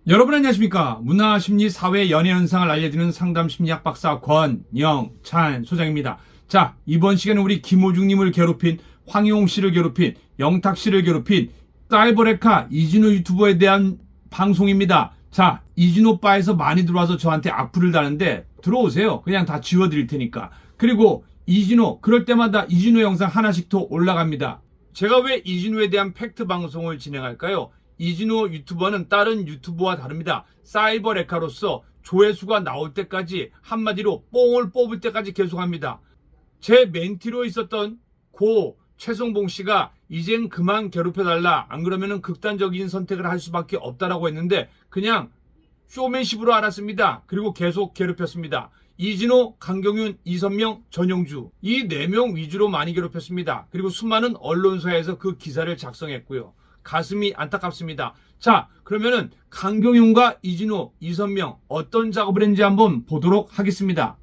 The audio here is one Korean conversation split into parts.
여러분 안녕하십니까? 문화, 심리, 사회, 연애 현상을 알려드리는 상담 심리학 박사 권영찬 소장입니다. 자, 이번 시간에 우리 김호중님을 괴롭힌, 황희홍 씨를 괴롭힌, 영탁 씨를 괴롭힌 사이버레카 이진호 유튜버에 대한 방송입니다. 자, 이진호 바에서 많이 들어와서 저한테 악플을 다는데 들어오세요. 그냥 다 지워드릴 테니까. 그리고 이진호, 그럴 때마다 이진호 영상 하나씩 더 올라갑니다. 제가 왜 이진호에 대한 팩트 방송을 진행할까요? 이진호 유튜버는 다른 유튜버와 다릅니다. 사이버 레카로서 조회수가 나올 때까지, 한마디로 뽕을 뽑을 때까지 계속합니다. 제 멘티로 있었던 고 최성봉 씨가 이젠 그만 괴롭혀달라, 안 그러면은 극단적인 선택을 할 수밖에 없다라고 했는데 그냥 쇼맨십으로 알았습니다. 그리고 계속 괴롭혔습니다. 이진호, 강경윤, 이선명, 전용주, 이 4명 위주로 많이 괴롭혔습니다. 그리고 수많은 언론사에서 그 기사를 작성했고요. 가슴이 안타깝습니다. 자, 그러면은 강경윤과 이진호, 이선명 어떤 작업을 했는지 한번 보도록 하겠습니다.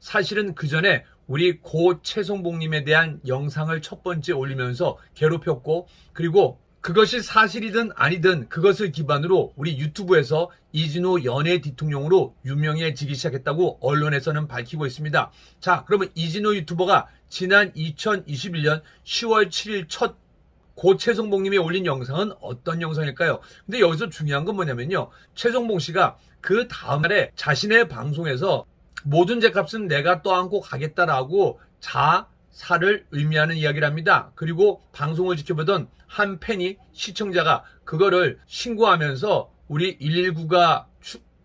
사실은 그 전에 우리 고 최성봉님에 대한 영상을 첫 번째 올리면서 괴롭혔고, 그리고 그것이 사실이든 아니든 그것을 기반으로 우리 유튜브에서 이진호 연예 대통령으로 유명해지기 시작했다고 언론에서는 밝히고 있습니다. 자, 그러면 이진호 유튜버가 지난 2021년 10월 7일 첫 고 최성봉님이 올린 영상은 어떤 영상일까요? 근데 여기서 중요한 건 뭐냐면요, 최성봉 씨가 그 다음날에 자신의 방송에서 모든 죄값은 내가 떠안고 가겠다라고 자살을 의미하는 이야기를 합니다. 그리고 방송을 지켜보던 한 팬이, 시청자가 그거를 신고하면서 우리 119가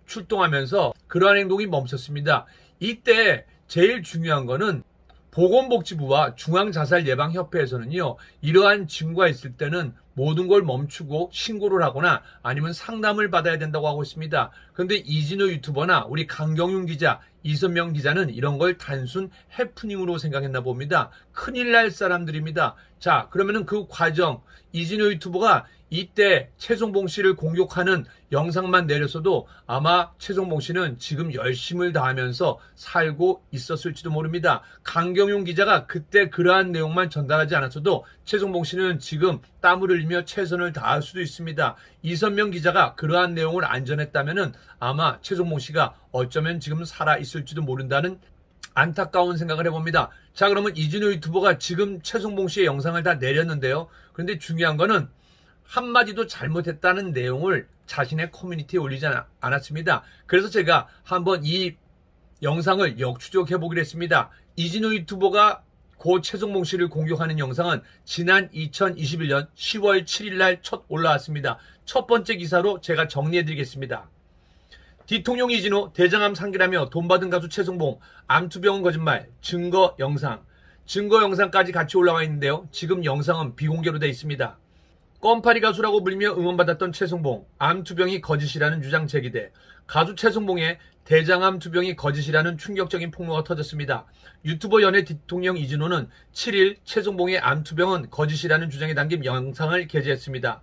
출동하면서 그러한 행동이 멈췄습니다. 이때 제일 중요한 거는 보건복지부와 중앙자살예방협회에서는요, 이러한 징후가 있을 때는 모든 걸 멈추고 신고를 하거나 아니면 상담을 받아야 된다고 하고 있습니다. 그런데 이진호 유튜버나 우리 강경윤 기자, 이선명 기자는 이런 걸 단순 해프닝으로 생각했나 봅니다. 큰일 날 사람들입니다. 자, 그러면은 그 과정, 이진호 유튜버가 이때 최성봉 씨를 공격하는 영상만 내렸어도 아마 최성봉 씨는 지금 열심을 다하면서 살고 있었을지도 모릅니다. 강경윤 기자가 그때 그러한 내용만 전달하지 않았어도 최성봉 씨는 지금 땀을 흘리며 최선을 다할 수도 있습니다. 이선명 기자가 그러한 내용을 안 전했다면은 아마 최성봉 씨가 어쩌면 지금 살아 있을지도 모른다는 안타까운 생각을 해봅니다. 자, 그러면 이진호 유튜버가 지금 최성봉 씨의 영상을 다 내렸는데요. 그런데 중요한 거는 한마디도 잘못했다는 내용을 자신의 커뮤니티에 올리지 않았습니다. 그래서 제가 한번 이 영상을 역추적해 보기로 했습니다. 이진호 유튜버가 고 최성봉 씨를 공격하는 영상은 지난 2021년 10월 7일 날 첫 올라왔습니다. 첫 번째 기사로 제가 정리해 드리겠습니다. 대통령 이진호 대장암 상기라며 돈 받은 가수 최성봉, 암투병은 거짓말, 증거 영상까지 같이 올라와 있는데요. 지금 영상은 비공개로 되어 있습니다. 껌파리 가수라고 불리며 응원받았던 최성봉, 암투병이 거짓이라는 주장 제기돼 가수 최성봉의 대장암 투병이 거짓이라는 충격적인 폭로가 터졌습니다. 유튜버 연예 대통령 이진호는 7일 최성봉의 암투병은 거짓이라는 주장에 담긴 영상을 게재했습니다.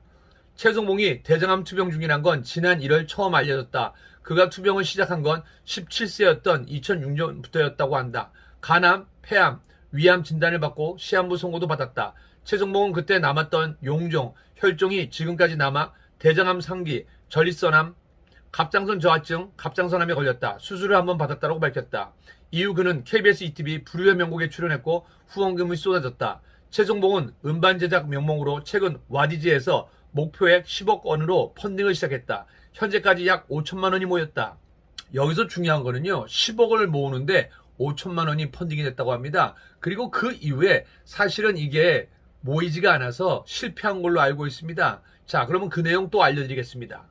최성봉이 대장암 투병 중이란 건 지난 1월 처음 알려졌다. 그가 투병을 시작한 건 17세였던 2006년부터였다고 한다. 간암, 폐암, 위암 진단을 받고 시한부 선고도 받았다. 최성봉은 그때 남았던 용종, 혈종이 지금까지 남아 대장암 상기, 전립선암, 갑장선 저하증, 갑장선암에 걸렸다. 수술을 한번 받았다고 밝혔다. 이후 그는 KBS ETV 불후의 명곡에 출연했고 후원금이 쏟아졌다. 최성봉은 음반 제작 명목으로 최근 와디즈에서 목표액 10억 원으로 펀딩을 시작했다. 현재까지 약 5천만 원이 모였다. 여기서 중요한 거는요, 10억을 모으는데 5천만 원이 펀딩이 됐다고 합니다. 그리고 그 이후에 사실은 이게 모이지가 않아서 실패한 걸로 알고 있습니다. 자, 그러면 그 내용 또 알려드리겠습니다.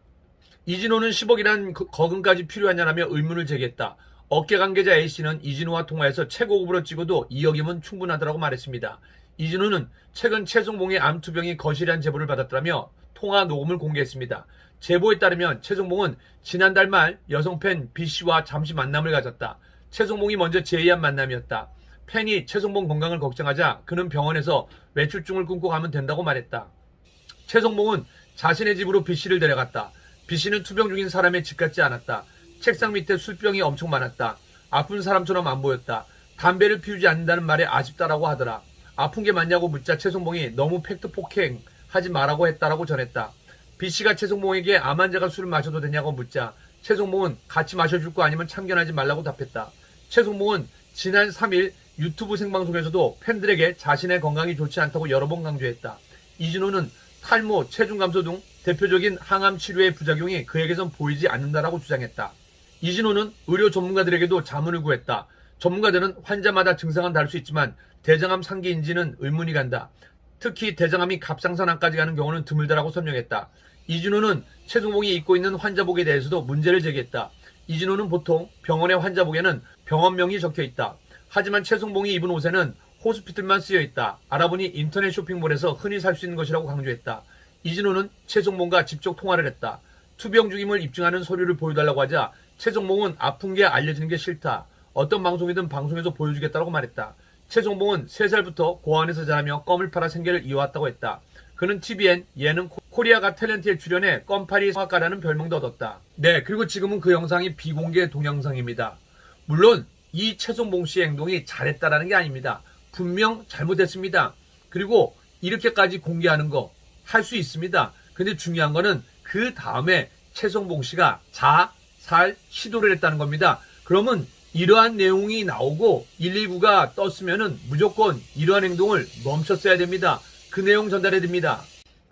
이진호는 10억이란 거금까지 필요하냐라며 의문을 제기했다. 업계 관계자 A씨는 이진호와 통화해서 최고급으로 찍어도 2억이면 충분하다고 말했습니다. 이진호는 최근 최성봉의 암투병이 거실이라는 제보를 받았다며 통화 녹음을 공개했습니다. 제보에 따르면 최성봉은 지난달 말 여성 팬 B씨와 잠시 만남을 가졌다. 최성봉이 먼저 제의한 만남이었다. 팬이 최성봉 건강을 걱정하자 그는 병원에서 외출증을 끊고 가면 된다고 말했다. 최성봉은 자신의 집으로 B씨를 데려갔다. B씨는 투병 중인 사람의 집 같지 않았다. 책상 밑에 술병이 엄청 많았다. 아픈 사람처럼 안 보였다. 담배를 피우지 않는다는 말에 아쉽다라고 하더라. 아픈 게 맞냐고 묻자 최성봉이 너무 팩트 폭행하지 말라고 했다라고 전했다. B씨가 최성봉에게 암 환자가 술을 마셔도 되냐고 묻자 최성봉은 같이 마셔줄 거 아니면 참견하지 말라고 답했다. 최성봉은 지난 3일 유튜브 생방송에서도 팬들에게 자신의 건강이 좋지 않다고 여러 번 강조했다. 이진호는 탈모, 체중 감소 등 대표적인 항암 치료의 부작용이 그에게선 보이지 않는다라고 주장했다. 이진호는 의료 전문가들에게도 자문을 구했다. 전문가들은 환자마다 증상은 다를 수 있지만 대장암 상기인지는 의문이 간다. 특히 대장암이 갑상선암까지 가는 경우는 드물다라고 설명했다. 이진호는 최성봉이 입고 있는 환자복에 대해서도 문제를 제기했다. 이진호는 보통 병원의 환자복에는 병원명이 적혀 있다. 하지만 최성봉이 입은 옷에는 호스피틀만 쓰여 있다. 알아보니 인터넷 쇼핑몰에서 흔히 살 수 있는 것이라고 강조했다. 이진호는 최성봉과 직접 통화를 했다. 투병 중임을 입증하는 서류를 보여달라고 하자 최성봉은 아픈 게 알려지는 게 싫다. 어떤 방송이든 방송에서 보여주겠다고 말했다. 최성봉은 3살부터 고아원에서 자라며 껌을 팔아 생계를 이어왔다고 했다. 그는 TVN, 예능 코리아가 탤런트에 출연해 껌파리 성악가라는 별명도 얻었다. 네, 그리고 지금은 그 영상이 비공개 동영상입니다. 물론 이 최성봉 씨의 행동이 잘했다라는 게 아닙니다. 분명 잘못했습니다. 그리고 이렇게까지 공개하는 거 할 수 있습니다. 근데 중요한 거는 그 다음에 최성봉 씨가 자살 시도를 했다는 겁니다. 그러면 이러한 내용이 나오고 119가 떴으면은 무조건 이러한 행동을 멈췄어야 됩니다. 그 내용 전달해 드립니다.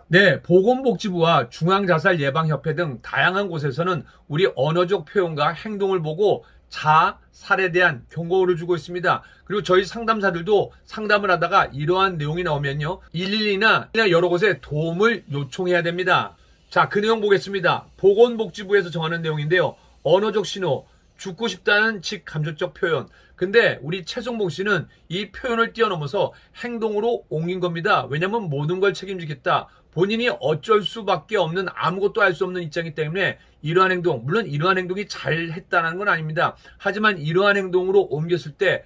네, 보건복지부와 중앙자살예방협회 등 다양한 곳에서는 우리 언어적 표현과 행동을 보고 자살에 대한 경고를 주고 있습니다. 그리고 저희 상담사들도 상담을 하다가 이러한 내용이 나오면요 112나 여러 곳에 도움을 요청해야 됩니다. 자, 그 내용 보겠습니다. 보건복지부에서 정하는 내용인데요. 언어적 신호, 죽고 싶다는 직감정적 표현. 근데 우리 최성봉 씨는 이 표현을 뛰어넘어서 행동으로 옮긴 겁니다. 왜냐면 모든 걸 책임지겠다. 본인이 어쩔 수밖에 없는 아무것도 할 수 없는 입장이기 때문에 이러한 행동, 물론 이러한 행동이 잘했다는 건 아닙니다. 하지만 이러한 행동으로 옮겼을 때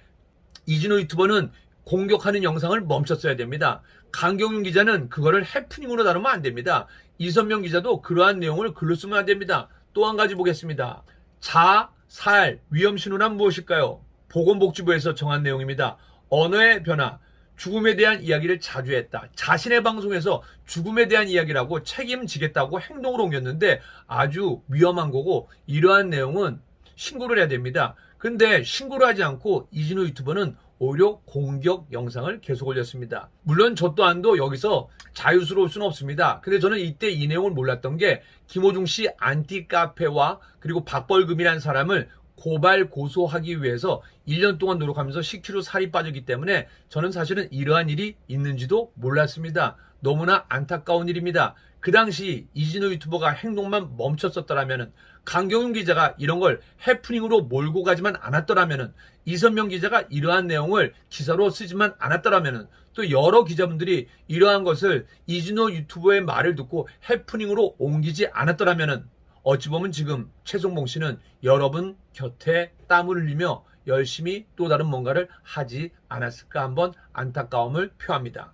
이진호 유튜버는 공격하는 영상을 멈췄어야 됩니다. 강경윤 기자는 그거를 해프닝으로 다루면 안 됩니다. 이선명 기자도 그러한 내용을 글로 쓰면 안 됩니다. 또 한 가지 보겠습니다. 자살 위험 신호란 무엇일까요? 보건복지부에서 정한 내용입니다. 언어의 변화, 죽음에 대한 이야기를 자주 했다. 자신의 방송에서 죽음에 대한 이야기라고 책임지겠다고 행동으로 옮겼는데 아주 위험한 거고 이러한 내용은 신고를 해야 됩니다. 근데 신고를 하지 않고 이진호 유튜버는 오히려 공격 영상을 계속 올렸습니다. 물론 저 또한도 여기서 자유스러울 수는 없습니다. 근데 저는 이때 이 내용을 몰랐던 게 김호중 씨 안티카페와 그리고 박벌금이라는 사람을 고발 고소하기 위해서 1년 동안 노력하면서 10kg 살이 빠졌기 때문에 저는 사실은 이러한 일이 있는지도 몰랐습니다. 너무나 안타까운 일입니다. 그 당시 이진호 유튜버가 행동만 멈췄었더라면, 강경윤 기자가 이런 걸 해프닝으로 몰고 가지만 않았더라면, 이선명 기자가 이러한 내용을 기사로 쓰지만 않았더라면, 또 여러 기자분들이 이러한 것을 이진호 유튜버의 말을 듣고 해프닝으로 옮기지 않았더라면 어찌 보면 지금 최성봉 씨는 여러분 곁에 땀을 흘리며 열심히 또 다른 뭔가를 하지 않았을까 한번 안타까움을 표합니다.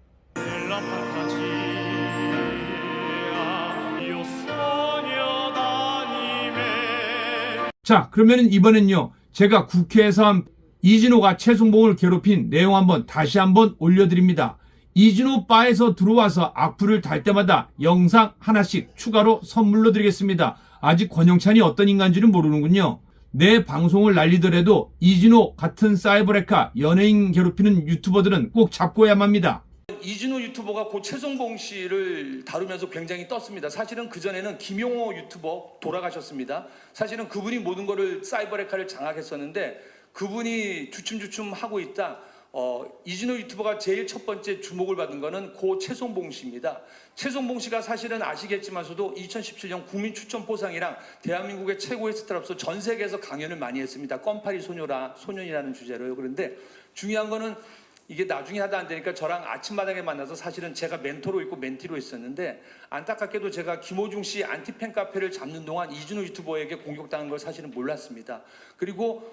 자, 그러면은 이번엔요 제가 국회에서 한 이진호가 최성봉을 괴롭힌 내용 한번 다시 한번 올려드립니다. 이진호 바에서 들어와서 악플을 달 때마다 영상 하나씩 추가로 선물로 드리겠습니다. 아직 권영찬이 어떤 인간인지는 모르는군요. 내 방송을 날리더라도 이진호 같은 사이버레카 연예인 괴롭히는 유튜버들은 꼭 잡고야만 합니다. 이진호 유튜버가 고 최성봉 씨를 다루면서 굉장히 떴습니다. 사실은 그전에는 김용호 유튜버 돌아가셨습니다. 사실은 그분이 모든 거를 사이버레카를 장악했었는데 그분이 주춤주춤 하고 있다. 이진호 유튜버가 제일 첫 번째 주목을 받은 거는 고 최성봉 씨입니다. 최성봉 씨가 사실은 아시겠지만서도 2017년 국민 추천 포상이랑 대한민국의 최고의 스타로서 전 세계에서 강연을 많이 했습니다. 껌파리 소년이라는 주제로요. 그런데 중요한 거는 이게 나중에 하다 안 되니까 저랑 아침마당에 만나서 사실은 제가 멘토로 있고 멘티로 있었는데 안타깝게도 제가 김호중 씨 안티팬 카페를 잡는 동안 이진호 유튜버에게 공격당한 걸 사실은 몰랐습니다. 그리고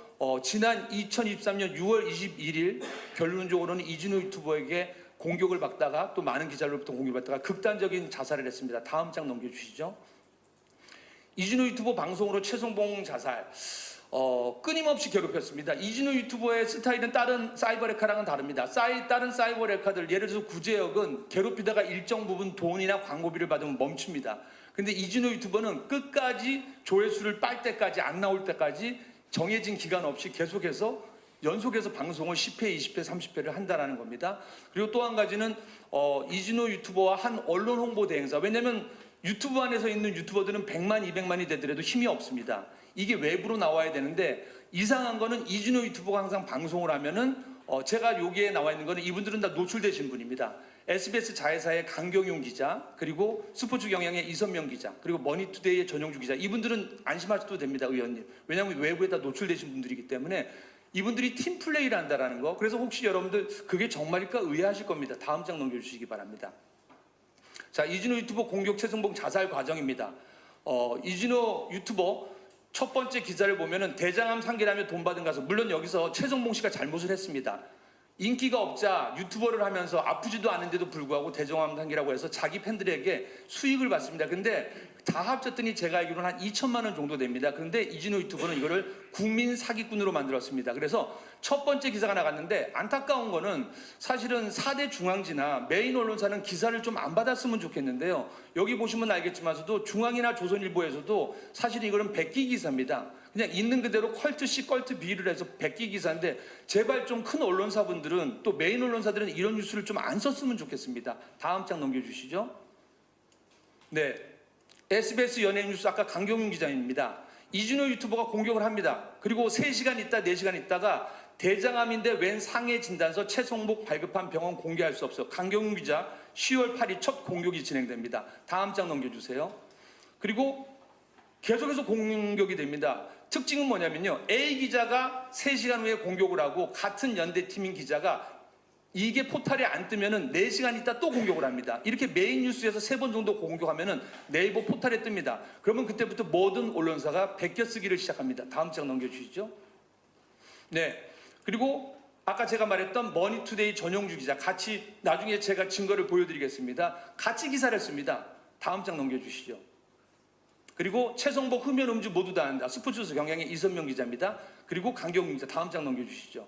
지난 2023년 6월 21일 결론적으로는 이진호 유튜버에게 공격을 받다가 또 많은 기자로부터 공격을 받다가 극단적인 자살을 했습니다. 다음 장 넘겨주시죠. 이진호 유튜버 방송으로 최성봉 자살. 끊임없이 괴롭혔습니다. 이진호 유튜버의 스타일은 다른 사이버레카랑은 다릅니다. 다른 사이버레카들 예를 들어서 구제역은 괴롭히다가 일정 부분 돈이나 광고비를 받으면 멈춥니다. 근데 이진호 유튜버는 끝까지 조회수를 빨 때까지, 안 나올 때까지 정해진 기간 없이 계속해서 연속해서 방송을 10회, 20회, 30회를 한다는 겁니다. 그리고 또 한 가지는 이진호 유튜버와 한 언론 홍보 대행사. 왜냐하면 유튜브 안에서 있는 유튜버들은 100만, 200만이 되더라도 힘이 없습니다. 이게 외부로 나와야 되는데 이상한 거는 이진호 유튜버가 항상 방송을 하면은 제가 여기에 나와 있는 거는 이분들은 다 노출되신 분입니다. SBS 자회사의 강경용 기자, 그리고 스포츠 경향의 이선명 기자, 그리고 머니투데이의 전용주 기자. 이분들은 안심하셔도 됩니다, 의원님. 왜냐하면 외부에 다 노출되신 분들이기 때문에 이분들이 팀 플레이를 한다라는 거. 그래서 혹시 여러분들 그게 정말일까 의아하실 겁니다. 다음 장 넘겨주시기 바랍니다. 자, 이진호 유튜버 공격 최승봉 자살 과정입니다. 이진호 유튜버 첫 번째 기사를 보면은 대장암 상계라며 돈 받은 가수. 물론 여기서 최승봉 씨가 잘못을 했습니다. 인기가 없자 유튜버를 하면서 아프지도 않은데도 불구하고 대장암 상계라고 해서 자기 팬들에게 수익을 받습니다. 근데 다 합쳤더니 제가 알기로는 한 2천만 원 정도 됩니다. 그런데 이진호 유튜버는 이거를 국민 사기꾼으로 만들었습니다. 그래서 첫 번째 기사가 나갔는데 안타까운 거는 사실은 4대 중앙지나 메인 언론사는 기사를 좀 안 받았으면 좋겠는데요. 여기 보시면 알겠지만서도 중앙이나 조선일보에서도 사실 이거는 백기 기사입니다. 그냥 있는 그대로 컬트 C, 컬트 B를 해서 백기 기사인데 제발 좀 큰 언론사분들은 또 메인 언론사들은 이런 뉴스를 좀 안 썼으면 좋겠습니다. 다음 장 넘겨주시죠. 네, SBS 연예인 뉴스 아까 강경윤 기자입니다. 이진호 유튜버가 공격을 합니다. 그리고 3시간 있다 4시간 있다가 대장암인데 웬 상해 진단서 최성복 발급한 병원 공개할 수 없어. 강경윤 기자 10월 8일 첫 공격이 진행됩니다. 다음 장 넘겨주세요. 그리고 계속해서 공격이 됩니다. 특징은 뭐냐면요. A 기자가 3시간 후에 공격을 하고 같은 연대팀인 기자가 이게 포탈에 안 뜨면은 4시간 있다 또 공격을 합니다. 이렇게 메인 뉴스에서 3번 정도 공격하면은 네이버 포탈에 뜹니다. 그러면 그때부터 모든 언론사가 베껴쓰기를 시작합니다. 다음 장 넘겨주시죠. 네. 그리고 아까 제가 말했던 머니투데이 전용주 기자 같이 나중에 제가 증거를 보여드리겠습니다. 같이 기사를 씁니다. 다음 장 넘겨주시죠. 그리고 최성복, 흡연, 음주 모두 다 한다. 스포츠에서 경향의 이선명 기자입니다. 그리고 강경윤 기자. 다음 장 넘겨주시죠.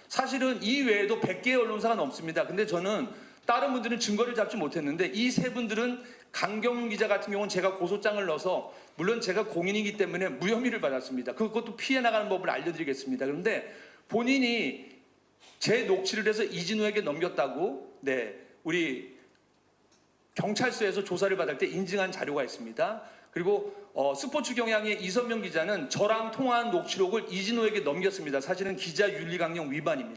사실은 이 외에도 100개의 언론사가 넘습니다. 근데 저는 다른 분들은 증거를 잡지 못했는데 이 세 분들은 강경윤 기자 같은 경우는 제가 고소장을 넣어서 물론 제가 공인이기 때문에 무혐의를 받았습니다. 그것도 피해 나가는 법을 알려드리겠습니다. 그런데 본인이 제 녹취를 해서 이진우에게 넘겼다고 우리 경찰서에서 조사를 받을 때 인증한 자료가 있습니다. 그리고 스포츠 경향의 이선명 기자는 저랑 통화한 녹취록을 이진호에게 넘겼습니다. 사실은 기자 윤리 강령 위반입니다.